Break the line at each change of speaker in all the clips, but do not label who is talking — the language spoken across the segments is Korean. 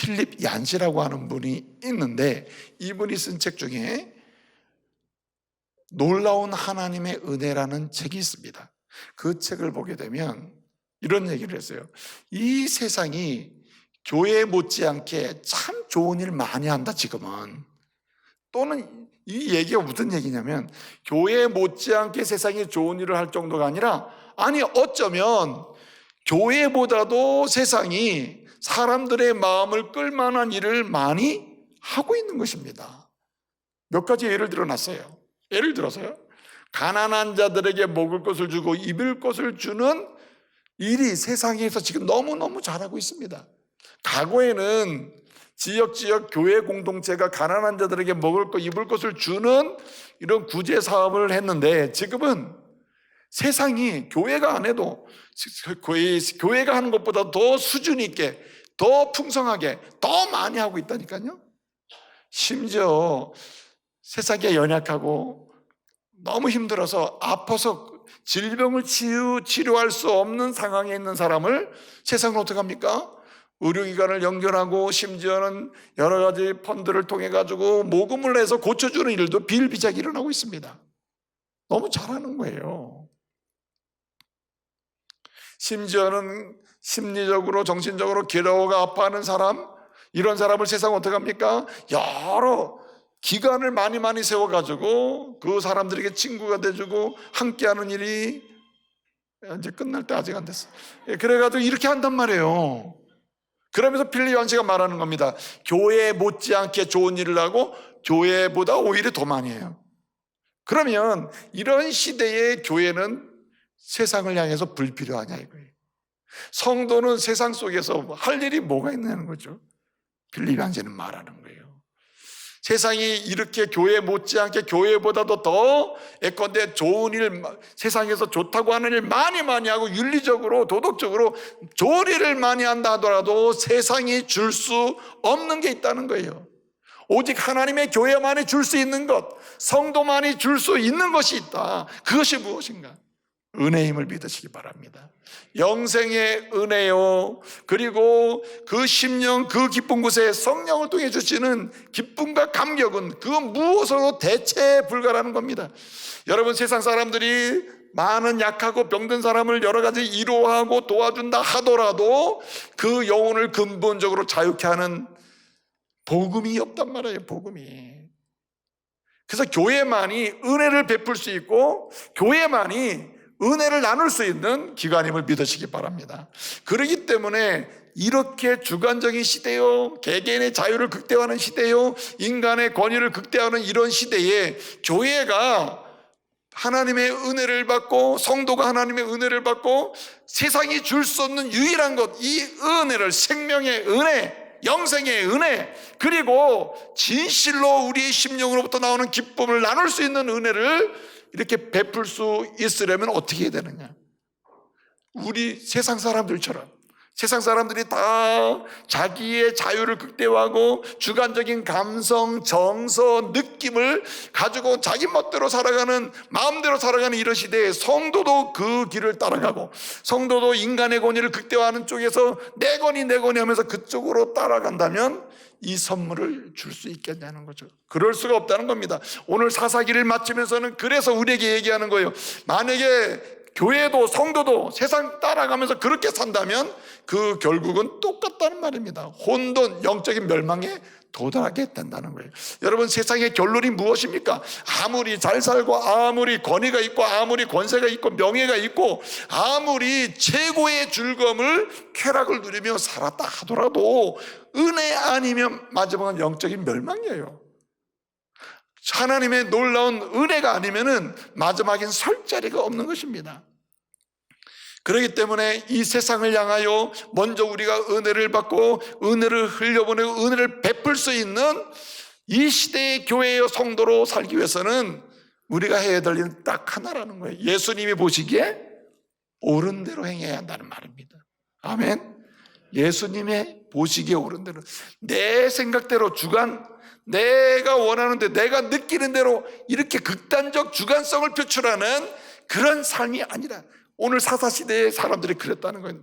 필립 얀시라고 하는 분이 있는데, 이분이 쓴 책 중에 놀라운 하나님의 은혜라는 책이 있습니다. 그 책을 보게 되면 이런 얘기를 했어요. 이 세상이 교회 못지않게 참 좋은 일 많이 한다 지금은. 또는 이 얘기가 무슨 얘기냐면, 교회 못지않게 세상이 좋은 일을 할 정도가 아니라, 아니 어쩌면 교회보다도 세상이 사람들의 마음을 끌만한 일을 많이 하고 있는 것입니다. 몇 가지 예를 들어놨어요. 예를 들어서요, 가난한 자들에게 먹을 것을 주고 입을 것을 주는 일이 세상에서 지금 너무너무 잘하고 있습니다. 과거에는 지역 교회 공동체가 가난한 자들에게 먹을 것, 입을 것을 주는 이런 구제 사업을 했는데, 지금은 세상이 교회가 안 해도 교회가 하는 것보다 더 수준 있게, 더 풍성하게, 더 많이 하고 있다니까요. 심지어 세상에 연약하고 너무 힘들어서 아파서 질병을 치료할 수 없는 상황에 있는 사람을 세상은 어떻게 합니까? 의료기관을 연결하고 심지어는 여러 가지 펀드를 통해 가지고 모금을 해서 고쳐주는 일도 비일비재하게 일어나고 있습니다. 너무 잘하는 거예요. 심지어는 심리적으로 정신적으로 괴로워가 아파하는 사람, 이런 사람을 세상은 어떻게 합니까? 여러 기간을 많이 세워가지고 그 사람들에게 친구가 돼주고 함께하는 일이 이제 끝날 때 아직 안 됐어. 그래가지고 이렇게 한단 말이에요. 그러면서 필립 얀시가 말하는 겁니다. 교회 못지않게 좋은 일을 하고 교회보다 오히려 더 많이 해요. 그러면 이런 시대의 교회는 세상을 향해서 불필요하냐 이거예요. 성도는 세상 속에서 할 일이 뭐가 있냐는 거죠. 필립 얀시는 말하는 거예요. 세상이 이렇게 교회 못지않게 교회보다도 더 예컨대 좋은 일, 세상에서 좋다고 하는 일 많이 하고 윤리적으로 도덕적으로 좋은 일을 많이 한다 하더라도 세상이 줄 수 없는 게 있다는 거예요. 오직 하나님의 교회만이 줄 수 있는 것, 성도만이 줄 수 있는 것이 있다. 그것이 무엇인가? 은혜의 힘을 믿으시기 바랍니다. 영생의 은혜요, 그리고 그 심령 그 기쁜 곳에 성령을 통해 주시는 기쁨과 감격은 그 무엇으로 대체 불가라는 겁니다. 여러분, 세상 사람들이 많은 약하고 병든 사람을 여러 가지 위로하고 도와준다 하더라도 그 영혼을 근본적으로 자유케 하는 복음이 없단 말이에요. 복음이. 그래서 교회만이 은혜를 베풀 수 있고 교회만이 은혜를 나눌 수 있는 기관임을 믿으시기 바랍니다. 그렇기 때문에 이렇게 주관적인 시대요, 개개인의 자유를 극대화하는 시대요, 인간의 권위를 극대화하는 이런 시대에 교회가 하나님의 은혜를 받고 성도가 하나님의 은혜를 받고 세상이 줄 수 없는 유일한 것, 이 은혜를, 생명의 은혜, 영생의 은혜, 그리고 진실로 우리의 심령으로부터 나오는 기쁨을 나눌 수 있는 은혜를 이렇게 베풀 수 있으려면 어떻게 해야 되느냐? 우리 세상 사람들처럼, 세상 사람들이 다 자기의 자유를 극대화하고 주관적인 감성, 정서, 느낌을 가지고 자기 멋대로 살아가는, 마음대로 살아가는 이런 시대에 성도도 그 길을 따라가고, 성도도 인간의 권위를 극대화하는 쪽에서 내 권위 하면서 그쪽으로 따라간다면 이 선물을 줄 수 있겠냐는 거죠. 그럴 수가 없다는 겁니다. 오늘 사사기를 마치면서는 그래서 우리에게 얘기하는 거예요. 만약에 교회도 성도도 세상 따라가면서 그렇게 산다면 그 결국은 똑같다는 말입니다. 혼돈, 영적인 멸망에 도달하게 된다는 거예요. 여러분, 세상의 결론이 무엇입니까? 아무리 잘 살고 아무리 권위가 있고 아무리 권세가 있고 명예가 있고 아무리 최고의 즐거움을 쾌락을 누리며 살았다 하더라도 은혜 아니면 마지막은 영적인 멸망이에요. 하나님의 놀라운 은혜가 아니면은 마지막엔 설 자리가 없는 것입니다. 그렇기 때문에 이 세상을 향하여 먼저 우리가 은혜를 받고 은혜를 흘려보내고 은혜를 베풀 수 있는 이 시대의 교회의 성도로 살기 위해서는 우리가 해야 될 일은 딱 하나라는 거예요. 예수님이 보시기에 옳은 대로 행해야 한다는 말입니다. 아멘. 예수님의 보시기에 옳은 대로, 내 생각대로 내가 원하는 대로, 내가 느끼는 대로 이렇게 극단적 주관성을 표출하는 그런 삶이 아니라, 오늘 사사시대의 사람들이 그랬다는 거예요.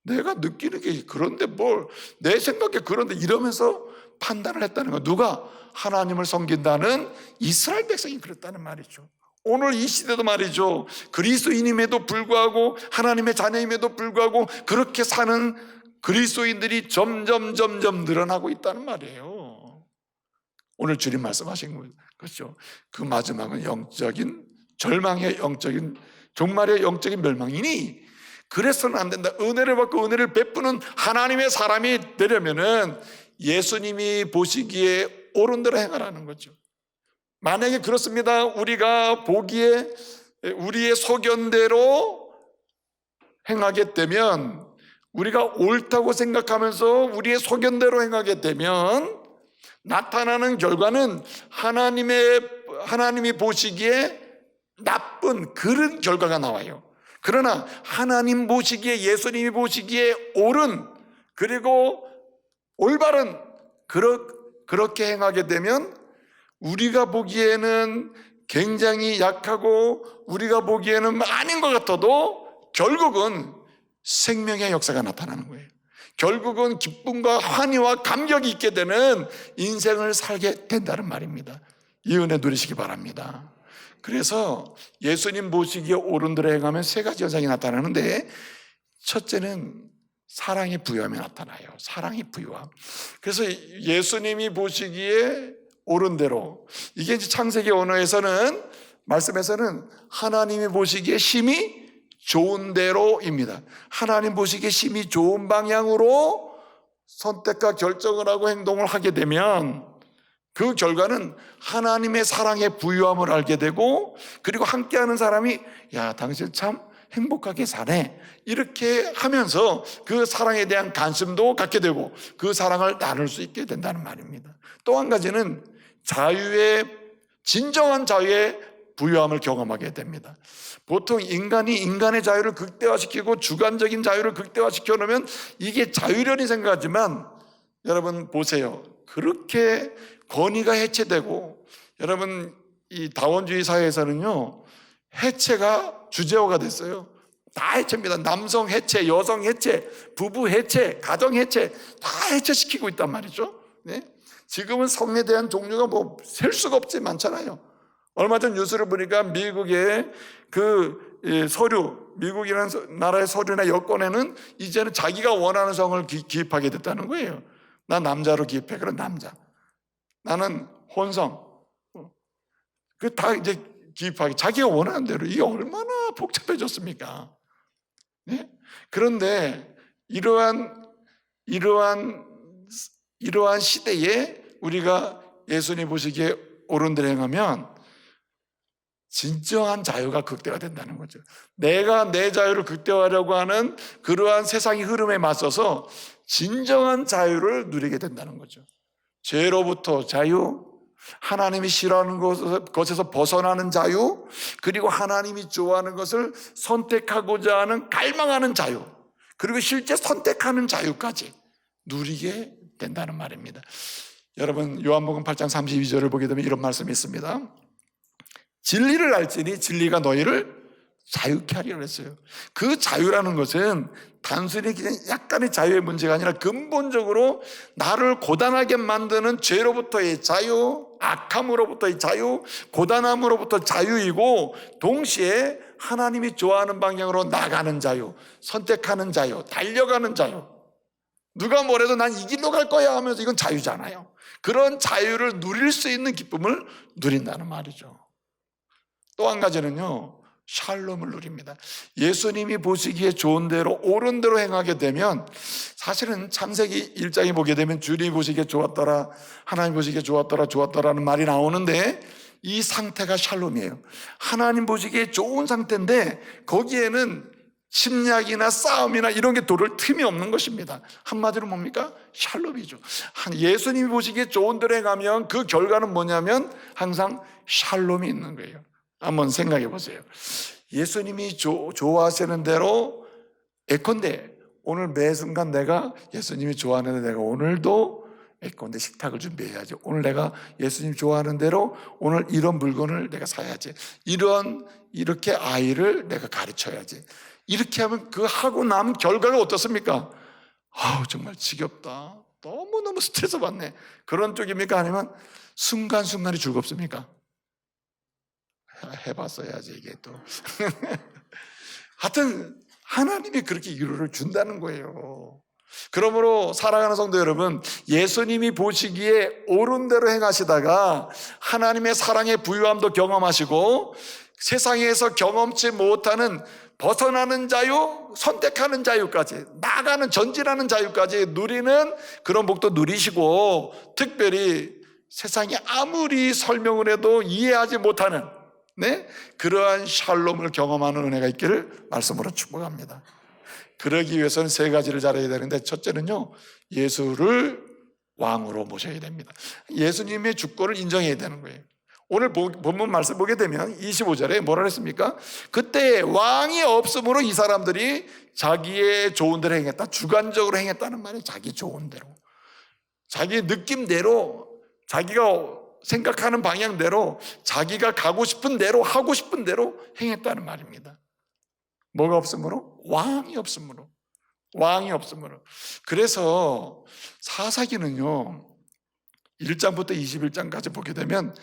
내가 느끼는 게 그런데 뭘, 내 생각에 그런데 이러면서 판단을 했다는 거예요. 누가? 하나님을 섬긴다는 이스라엘 백성이 그랬다는 말이죠. 오늘 이 시대도 말이죠, 그리스도인임에도 불구하고 하나님의 자녀임에도 불구하고 그렇게 사는 그리스도인들이 점점 늘어나고 있다는 말이에요. 오늘 주님 말씀하신 것이죠. 그 마지막은 영적인 절망의 영적인 종말의 영적인 멸망이니 그래서는 안 된다. 은혜를 받고 은혜를 베푸는 하나님의 사람이 되려면은 예수님이 보시기에 옳은 대로 행하라는 거죠. 만약에 그렇습니다. 우리가 보기에 우리의 소견대로 행하게 되면, 우리가 옳다고 생각하면서 우리의 소견대로 행하게 되면 나타나는 결과는 하나님이 보시기에 나쁜 그런 결과가 나와요. 그러나 하나님 보시기에, 예수님이 보시기에 옳은, 그리고 올바른 그렇게 행하게 되면 우리가 보기에는 굉장히 약하고 우리가 보기에는 아닌 것 같아도 결국은 생명의 역사가 나타나는 거예요. 결국은 기쁨과 환희와 감격이 있게 되는 인생을 살게 된다는 말입니다. 이 은혜 누리시기 바랍니다. 그래서 예수님 보시기에 옳은 대로 행하면 세 가지 현상이 나타나는데, 첫째는 사랑의 부요함이 나타나요. 사랑의 부요함. 그래서 예수님이 보시기에 옳은 대로, 이게 이제 창세기 언어에서는, 말씀에서는 하나님이 보시기에 심히 좋은 대로입니다. 하나님 보시기에 심히 좋은 방향으로 선택과 결정을 하고 행동을 하게 되면 그 결과는 하나님의 사랑의 부유함을 알게 되고, 그리고 함께하는 사람이 야, 당신 참 행복하게 사네, 이렇게 하면서 그 사랑에 대한 관심도 갖게 되고 그 사랑을 나눌 수 있게 된다는 말입니다. 또 한 가지는 진정한 자유의 부유함을 경험하게 됩니다. 보통 인간이 인간의 자유를 극대화시키고 주관적인 자유를 극대화시켜 놓으면 이게 자유련이 생각하지만, 여러분 보세요, 그렇게 권위가 해체되고, 여러분 이 다원주의 사회에서는요 해체가 주제어가 됐어요. 다 해체입니다. 남성 해체, 여성 해체, 부부 해체, 가정 해체, 다 해체시키고 있단 말이죠. 네? 지금은 성에 대한 종류가 뭐 셀 수가 없지 많잖아요. 얼마 전 뉴스를 보니까 미국의 미국이라는 나라의 서류나 여권에는 이제는 자기가 원하는 성을 기입하게 됐다는 거예요. 나 남자로 기입해. 그런 남자. 나는 혼성. 그 다 이제 기입하게, 자기가 원하는 대로. 이게 얼마나 복잡해졌습니까? 네? 그런데 이러한 시대에 우리가 예수님 보시기에 옳은 대로 행하면 진정한 자유가 극대화된다는 거죠. 내가 내 자유를 극대화하려고 하는 그러한 세상의 흐름에 맞서서 진정한 자유를 누리게 된다는 거죠. 죄로부터 자유, 하나님이 싫어하는 것에서 벗어나는 자유, 그리고 하나님이 좋아하는 것을 선택하고자 하는 갈망하는 자유, 그리고 실제 선택하는 자유까지 누리게 된다는 말입니다. 여러분 요한복음 8장 32절을 보게 되면 이런 말씀이 있습니다. 진리를 알지니 진리가 너희를 자유케 하리라 했어요. 그 자유라는 것은 단순히 그냥 약간의 자유의 문제가 아니라 근본적으로 나를 고단하게 만드는 죄로부터의 자유, 악함으로부터의 자유, 고단함으로부터 자유이고, 동시에 하나님이 좋아하는 방향으로 나가는 자유, 선택하는 자유, 달려가는 자유. 누가 뭐래도 난 이 길로 갈 거야 하면서, 이건 자유잖아요. 그런 자유를 누릴 수 있는 기쁨을 누린다는 말이죠. 또 한 가지는요, 샬롬을 누립니다. 예수님이 보시기에 좋은 대로 옳은 대로 행하게 되면, 사실은 창세기 1장에 보게 되면 주님이 보시기에 좋았더라, 하나님 보시기에 좋았더라는 말이 나오는데, 이 상태가 샬롬이에요. 하나님 보시기에 좋은 상태인데 거기에는 침략이나 싸움이나 이런 게 돌을 틈이 없는 것입니다. 한마디로 뭡니까? 샬롬이죠. 예수님이 보시기에 좋은 대로 행하면 그 결과는 뭐냐면 항상 샬롬이 있는 거예요. 한번 생각해 보세요. 예수님이 좋아하시는 대로, 예컨대 오늘 매 순간 내가 예수님이 좋아하는 내가 오늘도 예컨대 식탁을 준비해야지, 오늘 내가 예수님 좋아하는 대로 오늘 이런 물건을 내가 사야지, 이렇게 아이를 내가 가르쳐야지, 이렇게 하면 그 하고 남 결과가 어떻습니까? 아우 정말 지겹다, 너무너무 스트레스 받네, 그런 쪽입니까? 아니면 순간순간이 즐겁습니까? 해봤어야지 이게 또 하여튼 하나님이 그렇게 위로를 준다는 거예요. 그러므로 사랑하는 성도 여러분, 예수님이 보시기에 옳은 대로 행하시다가 하나님의 사랑의 부유함도 경험하시고 세상에서 경험치 못하는 벗어나는 자유, 선택하는 자유까지, 나가는 전진하는 자유까지 누리는 그런 복도 누리시고, 특별히 세상이 아무리 설명을 해도 이해하지 못하는 그러한 샬롬을 경험하는 은혜가 있기를 말씀으로 축복합니다. 그러기 위해서는 세 가지를 잘해야 되는데, 첫째는요, 예수를 왕으로 모셔야 됩니다. 예수님의 주권을 인정해야 되는 거예요. 오늘 본문 말씀 보게 되면 25절에 뭐라 했습니까? 그때 왕이 없으므로 이 사람들이 자기의 좋은 대로 행했다. 주관적으로 행했다는 말이에요. 자기 좋은 대로, 자기 느낌대로, 자기가 생각하는 방향대로, 자기가 가고 싶은 대로, 하고 싶은 대로 행했다는 말입니다. 뭐가 없으므로? 왕이 없으므로. 왕이 없으므로. 그래서 사사기는요, 1장부터 21장까지 보게 되면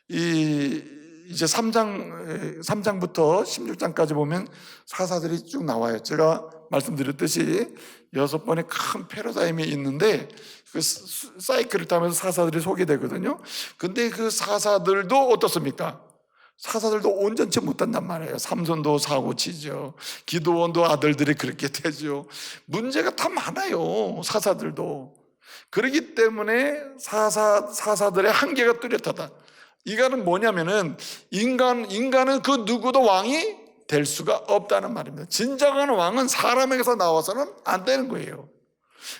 이제 3장부터 16장까지 보면 사사들이 쭉 나와요. 제가 말씀드렸듯이 6번의 큰 패러다임이 있는데 그 사이클을 타면서 사사들이 소개되거든요. 근데 그 사사들도 어떻습니까? 사사들도 온전치 못한단 말이에요. 삼손도 사고치죠. 기드온도 아들들이 그렇게 되죠. 문제가 다 많아요, 사사들도. 그렇기 때문에 사사들의 한계가 뚜렷하다. 이거는 뭐냐면은 인간은 그 누구도 왕이 될 수가 없다는 말입니다. 진정한 왕은 사람에게서 나와서는 안 되는 거예요.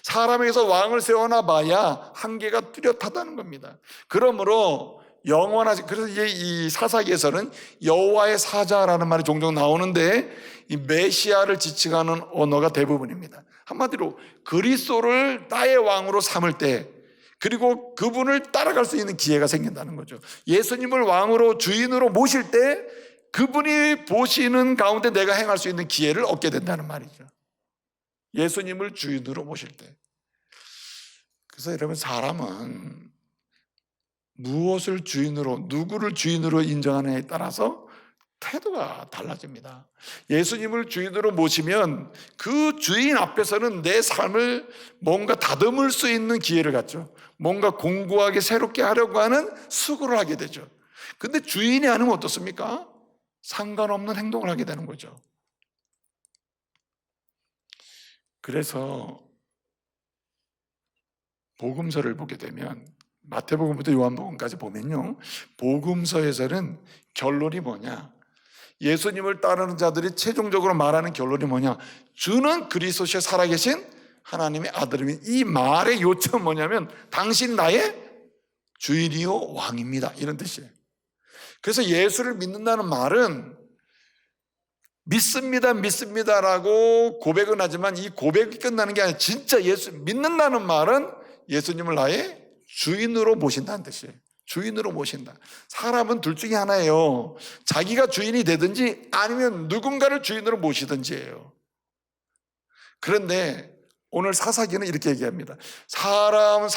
사람에게서 왕을 세워놔 봐야 한계가 뚜렷하다는 겁니다. 그러므로 영원하지. 그래서 이 사사기에서는 여호와의 사자라는 말이 종종 나오는데, 이 메시아를 지칭하는 언어가 대부분입니다. 한마디로 그리스도를 나의 왕으로 삼을 때, 그리고 그분을 따라갈 수 있는 기회가 생긴다는 거죠. 예수님을 왕으로, 주인으로 모실 때 그분이 보시는 가운데 내가 행할 수 있는 기회를 얻게 된다는 말이죠. 예수님을 주인으로 모실 때. 그래서 여러분, 사람은 무엇을 주인으로, 누구를 주인으로 인정하느냐에 따라서 태도가 달라집니다. 예수님을 주인으로 모시면 그 주인 앞에서는 내 삶을 뭔가 다듬을 수 있는 기회를 갖죠. 뭔가 공고하게 새롭게 하려고 하는 수고를 하게 되죠. 근데 주인이 아니면 어떻습니까? 상관없는 행동을 하게 되는 거죠. 그래서 복음서를 보게 되면 마태복음부터 요한복음까지 보면요, 복음서에서는 결론이 뭐냐, 예수님을 따르는 자들이 최종적으로 말하는 결론이 뭐냐, 주는 그리스도시에 살아계신 하나님의 아들이니, 이 말의 요점은 뭐냐면 당신 나의 주인이요 왕입니다, 이런 뜻이에요. 그래서 예수를 믿는다는 말은 믿습니다라고 고백은 하지만 이 고백이 끝나는 게 아니라 진짜 예수 믿는다는 말은 예수님을 나의 주인으로 모신다는 뜻이에요. 주인으로 모신다. 사람은 둘 중에 하나예요. 자기가 주인이 되든지 아니면 누군가를 주인으로 모시든지예요. 그런데 오늘 사사기는 이렇게 얘기합니다. 사람은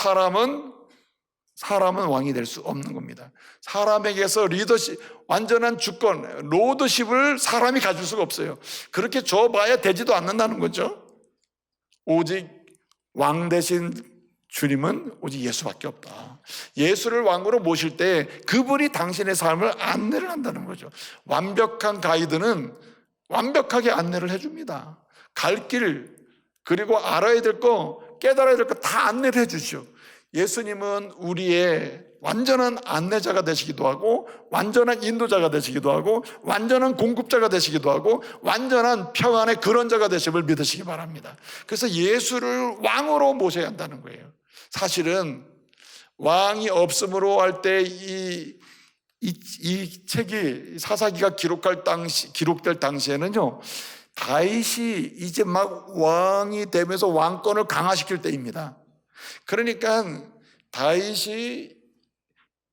왕이 될 수 없는 겁니다. 사람에게서 리더십, 완전한 주권, 로드십을 사람이 가질 수가 없어요. 그렇게 줘봐야 되지도 않는다는 거죠. 오직 왕 대신 주님은 오직 예수밖에 없다. 예수를 왕으로 모실 때 그분이 당신의 삶을 안내를 한다는 거죠. 완벽한 가이드는 완벽하게 안내를 해줍니다. 갈 길, 그리고 알아야 될 거, 깨달아야 될 거 다 안내를 해주죠. 예수님은 우리의 완전한 안내자가 되시기도 하고, 완전한 인도자가 되시기도 하고, 완전한 공급자가 되시기도 하고, 완전한 평안의 그런자가 되심을 믿으시기 바랍니다. 그래서 예수를 왕으로 모셔야 한다는 거예요. 사실은 왕이 없음으로 할 때 이 책이, 사사기가 기록될 당시에는요, 다윗이 이제 막 왕이 되면서 왕권을 강화시킬 때입니다. 그러니까 다윗이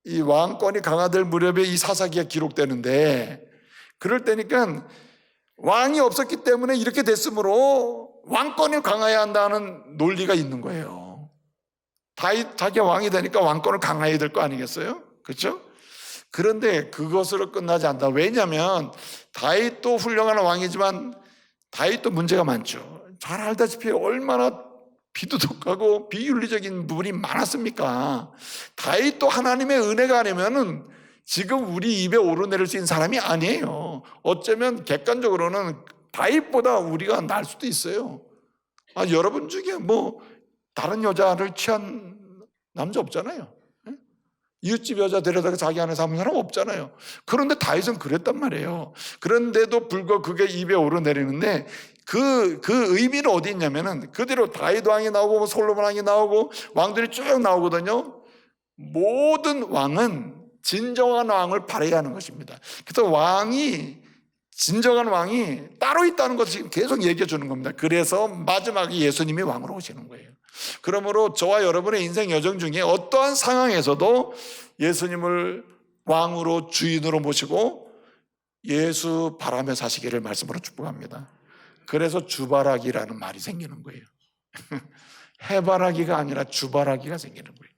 이 왕권이 강화될 무렵에 이 사사기가 기록되는데, 그럴 때니까 왕이 없었기 때문에 이렇게 됐으므로 왕권이 강해야 한다는 논리가 있는 거예요. 다윗 자기가 왕이 되니까 왕권을 강화해야 될 거 아니겠어요? 그렇죠? 그런데 그것으로 끝나지 않다. 왜냐하면 다윗도 훌륭한 왕이지만 다윗도 문제가 많죠. 잘 알다시피 얼마나 비도덕하고 비윤리적인 부분이 많았습니까? 다윗도 하나님의 은혜가 아니면은 지금 우리 입에 오르내릴 수 있는 사람이 아니에요. 어쩌면 객관적으로는 다윗보다 우리가 날 수도 있어요. 여러분 중에 뭐 다른 여자를 취한 남자 없잖아요. 이웃집 여자 데려다가 자기 안에 삼은 사람 없잖아요. 그런데 다윗은 그랬단 말이에요. 그런데도 불구하고 그게 입에 오르내리는데 그 의미는 어디 있냐면은 그대로 다윗 왕이 나오고 솔로몬 왕이 나오고 왕들이 쭉 나오거든요. 모든 왕은 진정한 왕을 바라야 하는 것입니다. 그래서 진정한 왕이 따로 있다는 것을 지금 계속 얘기해 주는 겁니다. 그래서 마지막에 예수님이 왕으로 오시는 거예요. 그러므로 저와 여러분의 인생 여정 중에 어떠한 상황에서도 예수님을 왕으로 주인으로 모시고 예수 바라며 사시기를 말씀으로 축복합니다. 그래서 주바라기라는 말이 생기는 거예요. 해바라기가 아니라 주바라기가 생기는 거예요.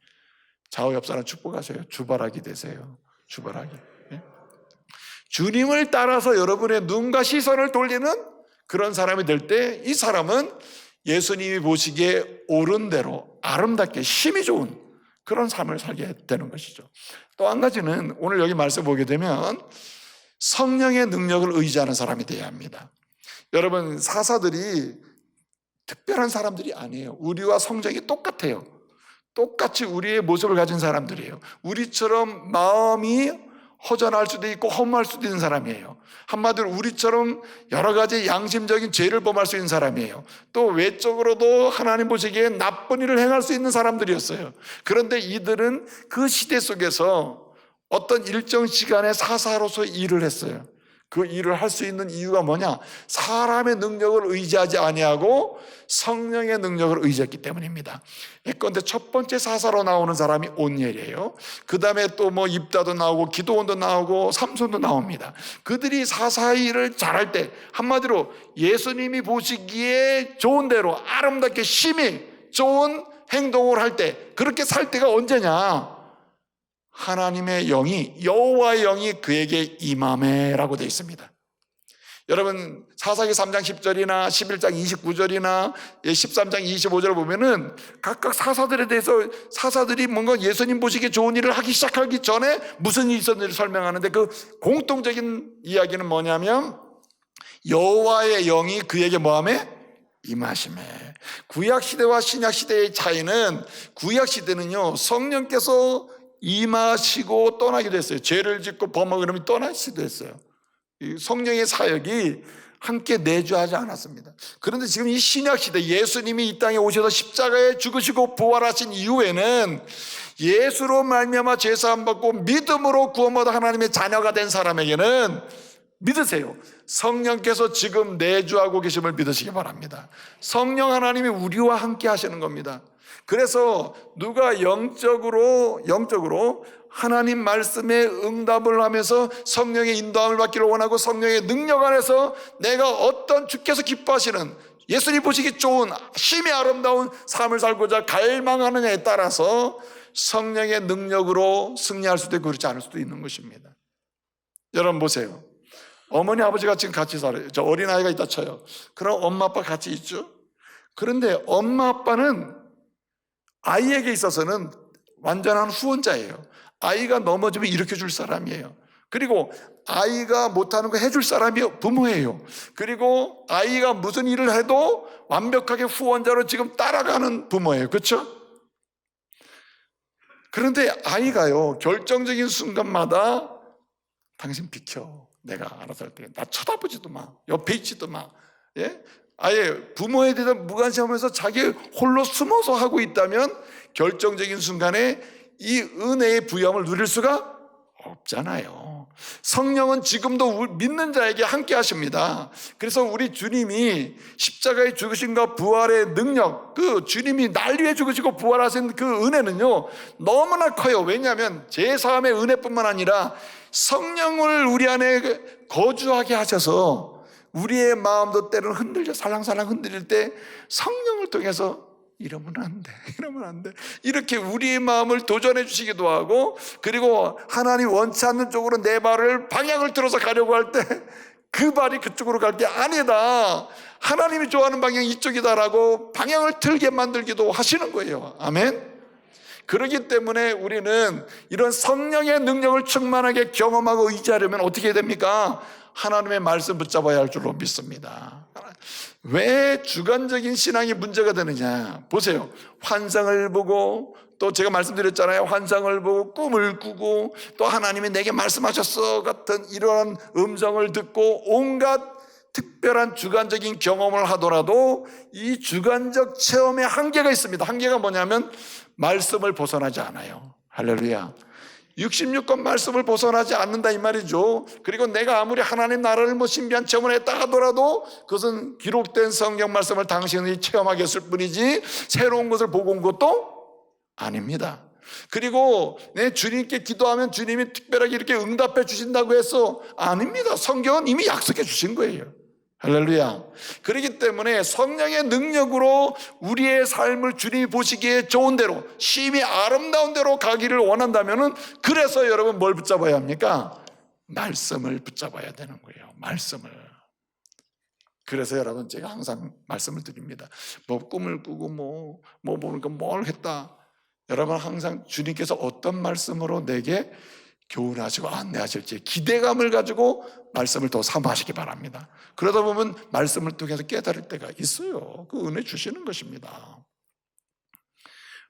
좌우 옆 사람 축복하세요. 주바라기 되세요. 주바라기. 주님을 따라서 여러분의 눈과 시선을 돌리는 그런 사람이 될 때 이 사람은 예수님이 보시기에 옳은 대로 아름답게 힘이 좋은 그런 삶을 살게 되는 것이죠. 또 한 가지는 오늘 여기 말씀 보게 되면 성령의 능력을 의지하는 사람이 되어야 합니다. 여러분, 사사들이 특별한 사람들이 아니에요. 우리와 성정이 똑같아요. 똑같이 우리의 모습을 가진 사람들이에요. 우리처럼 마음이 허전할 수도 있고 허무할 수도 있는 사람이에요. 한마디로 우리처럼 여러 가지 양심적인 죄를 범할 수 있는 사람이에요. 또 외적으로도 하나님 보시기에 나쁜 일을 행할 수 있는 사람들이었어요. 그런데 이들은 그 시대 속에서 어떤 일정 시간에 사사로서 일을 했어요. 그 일을 할 수 있는 이유가 뭐냐? 사람의 능력을 의지하지 아니하고 성령의 능력을 의지했기 때문입니다. 예컨대 첫 번째 사사로 나오는 사람이 온니엘이에요. 그 다음에 또 뭐 입다도 나오고 기도원도 나오고 삼손도 나옵니다. 그들이 사사 일을 잘할 때 한마디로 예수님이 보시기에 좋은 대로 아름답게 심히 좋은 행동을 할 때, 그렇게 살 때가 언제냐? 하나님의 영이, 여호와의 영이 그에게 임하매라고 되어 있습니다. 여러분, 사사기 3장 10절이나 11장 29절이나 13장 25절을 보면은 각각 사사들에 대해서 사사들이 뭔가 예수님 보시기에 좋은 일을 하기 시작하기 전에 무슨 일이 있었는지를 설명하는데 그 공통적인 이야기는 뭐냐면 여호와의 영이 그에게 뭐하매? 임하시매. 구약시대와 신약시대의 차이는, 구약시대는요 성령께서 임하시고 떠나기도 했어요. 죄를 짓고 범하면 떠나시기도 했어요. 성령의 사역이 함께 내주하지 않았습니다. 그런데 지금 이 신약시대 예수님이 이 땅에 오셔서 십자가에 죽으시고 부활하신 이후에는 예수로 말미암아 죄사함 받고 믿음으로 구원받아 하나님의 자녀가 된 사람에게는 믿으세요. 성령께서 지금 내주하고 계심을 믿으시기 바랍니다. 성령 하나님이 우리와 함께 하시는 겁니다. 그래서 누가 영적으로 하나님 말씀에 응답을 하면서 성령의 인도함을 받기를 원하고 성령의 능력 안에서 내가 어떤 주께서 기뻐하시는 예수님 보시기 좋은 심히 아름다운 삶을 살고자 갈망하느냐에 따라서 성령의 능력으로 승리할 수도 있고 그렇지 않을 수도 있는 것입니다. 여러분 보세요. 어머니 아버지가 지금 같이 살아요. 저 어린아이가 있다 쳐요. 그럼 엄마 아빠 같이 있죠. 그런데 엄마 아빠는 아이에게 있어서는 완전한 후원자예요. 아이가 넘어지면 일으켜줄 사람이에요. 그리고 아이가 못하는 거 해줄 사람이 부모예요. 그리고 아이가 무슨 일을 해도 완벽하게 후원자로 지금 따라가는 부모예요. 그렇죠? 그런데 아이가요 결정적인 순간마다 당신 비켜, 내가 알아서 할게, 나 쳐다보지도 마, 옆에 있지도 마, 예? 아예 부모에 대해서 무관심하면서 자기 홀로 숨어서 하고 있다면 결정적인 순간에 이 은혜의 부여함을 누릴 수가 없잖아요. 성령은 지금도 믿는 자에게 함께 하십니다. 그래서 우리 주님이 십자가의 죽으심과 부활의 능력, 그 주님이 날 위해 죽으시고 부활하신 그 은혜는요 너무나 커요. 왜냐하면 제사함의 은혜뿐만 아니라 성령을 우리 안에 거주하게 하셔서 우리의 마음도 때로는 흔들려 살랑살랑 흔들릴 때 성령을 통해서 이러면 안 돼, 이러면 안 돼, 이렇게 우리의 마음을 도전해 주시기도 하고, 그리고 하나님 원치 않는 쪽으로 내 발을 방향을 틀어서 가려고 할 때 그 발이 그쪽으로 갈 게 아니다, 하나님이 좋아하는 방향이 이쪽이다라고 방향을 틀게 만들기도 하시는 거예요. 아멘. 그렇기 때문에 우리는 이런 성령의 능력을 충만하게 경험하고 의지하려면 어떻게 해야 됩니까? 하나님의 말씀 붙잡아야 할 줄로 믿습니다. 왜 주관적인 신앙이 문제가 되느냐? 보세요. 환상을 보고, 또 제가 말씀드렸잖아요. 환상을 보고 꿈을 꾸고, 또 하나님이 내게 말씀하셨어 같은 이러한 음성을 듣고 온갖 특별한 주관적인 경험을 하더라도 이 주관적 체험에 한계가 있습니다. 한계가 뭐냐면 말씀을 벗어나지 않아요. 할렐루야. 66권 말씀을 벗어나지 않는다 이 말이죠. 그리고 내가 아무리 하나님 나라를 신비한 체험을 했다 하더라도 그것은 기록된 성경 말씀을 당신이 체험하게 했을 뿐이지 새로운 것을 보고 온 것도 아닙니다. 그리고 내 주님께 기도하면 주님이 특별하게 이렇게 응답해 주신다고 해서 아닙니다. 성경은 이미 약속해 주신 거예요. 할렐루야. 그렇기 때문에 성령의 능력으로 우리의 삶을 주님이 보시기에 좋은 대로, 심히 아름다운 대로 가기를 원한다면은, 그래서 여러분 뭘 붙잡아야 합니까? 말씀을 붙잡아야 되는 거예요. 말씀을. 그래서 여러분 제가 항상 말씀을 드립니다. 뭐 꿈을 꾸고 뭐 보니까 뭘 했다. 여러분 항상 주님께서 어떤 말씀으로 내게 교훈하시고 안내하실지 기대감을 가지고 말씀을 더 사모하시기 바랍니다. 그러다 보면 말씀을 통해서 깨달을 때가 있어요. 그 은혜 주시는 것입니다.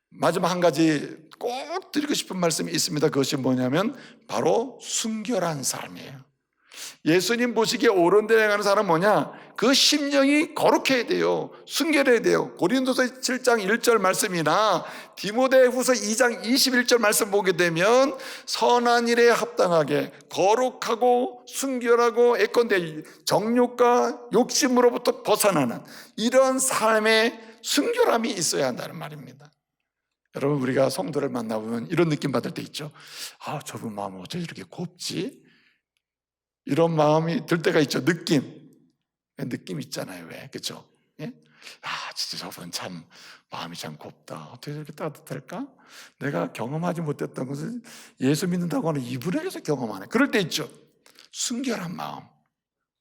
마지막 한 가지 꼭 드리고 싶은 말씀이 있습니다. 그것이 뭐냐면 바로 순결한 삶이에요. 예수님 보시기에 옳은 데 행하는 사람은 뭐냐? 그 심령이 거룩해야 돼요. 순결해야 돼요. 고린도서 7장 1절 말씀이나 디모데후서 2장 21절 말씀 보게 되면 선한 일에 합당하게 거룩하고 순결하고 예컨대 정욕과 욕심으로부터 벗어나는 이런 삶의 순결함이 있어야 한다는 말입니다. 여러분 우리가 성도를 만나보면 이런 느낌 받을 때 있죠. 아, 저분 마음은 어째 이렇게 곱지? 이런 마음이 들 때가 있죠. 느낌 있잖아요. 왜? 그렇죠? 예? 아, 진짜 저분 참 마음이 참 곱다. 어떻게 이렇게 따뜻할까? 내가 경험하지 못했던 것을 예수 믿는다고 하는 이분에게서 경험하네. 그럴 때 있죠. 순결한 마음,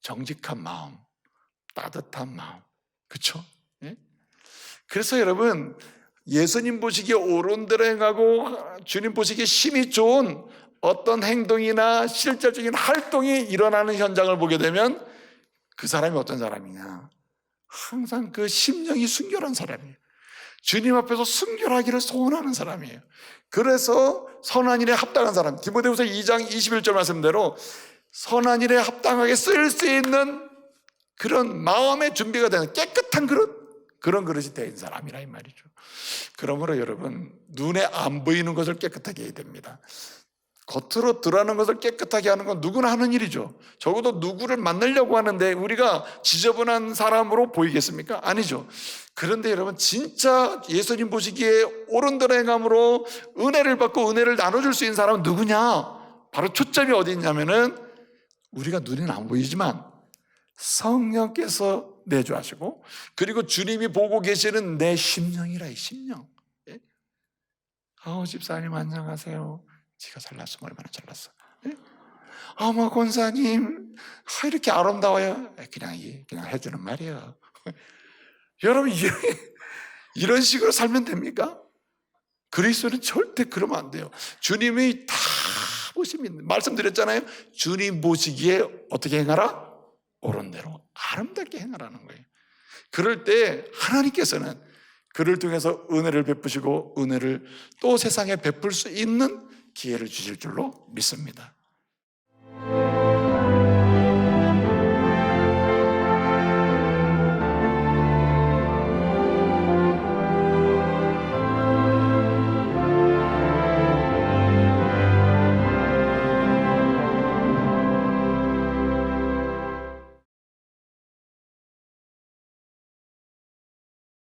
정직한 마음, 따뜻한 마음. 그렇죠? 예? 그래서 여러분 예수님 보시기에 옳은 대로 행하고 주님 보시기에 심히 좋은 어떤 행동이나 실질적인 활동이 일어나는 현장을 보게 되면 그 사람이 어떤 사람이냐? 항상 그 심령이 순결한 사람이에요. 주님 앞에서 순결하기를 소원하는 사람이에요. 그래서 선한 일에 합당한 사람, 디모데후서 2장 21절 말씀대로 선한 일에 합당하게 쓸 수 있는 그런 마음의 준비가 되는 깨끗한 그런 그릇이 된 사람이라 이 말이죠. 그러므로 여러분 눈에 안 보이는 것을 깨끗하게 해야 됩니다. 겉으로 드러나는 것을 깨끗하게 하는 건 누구나 하는 일이죠. 적어도 누구를 만나려고 하는데 우리가 지저분한 사람으로 보이겠습니까? 아니죠. 그런데 여러분 진짜 예수님 보시기에 옳은 대로 행함으로 은혜를 받고 은혜를 나눠줄 수 있는 사람은 누구냐? 바로 초점이 어디 있냐면은 우리가 눈에는 안 보이지만 성령께서 내주하시고 그리고 주님이 보고 계시는 내 심령이라 이 심령. 예? 아우 집사님 안녕하세요. 지가 잘났어. 얼마나 잘났어. 예? 어머 권사님 이렇게 아름다워요. 그냥 해주는 말이에요. 여러분 이런 식으로 살면 됩니까? 그리스도는 절대 그러면 안 돼요. 주님이 다 보시면 말씀드렸잖아요. 주님 보시기에 어떻게 행하라? 옳은 대로 아름답게 행하라는 거예요. 그럴 때 하나님께서는 그를 통해서 은혜를 베푸시고 은혜를 또 세상에 베풀 수 있는 기회를 주실 줄로 믿습니다.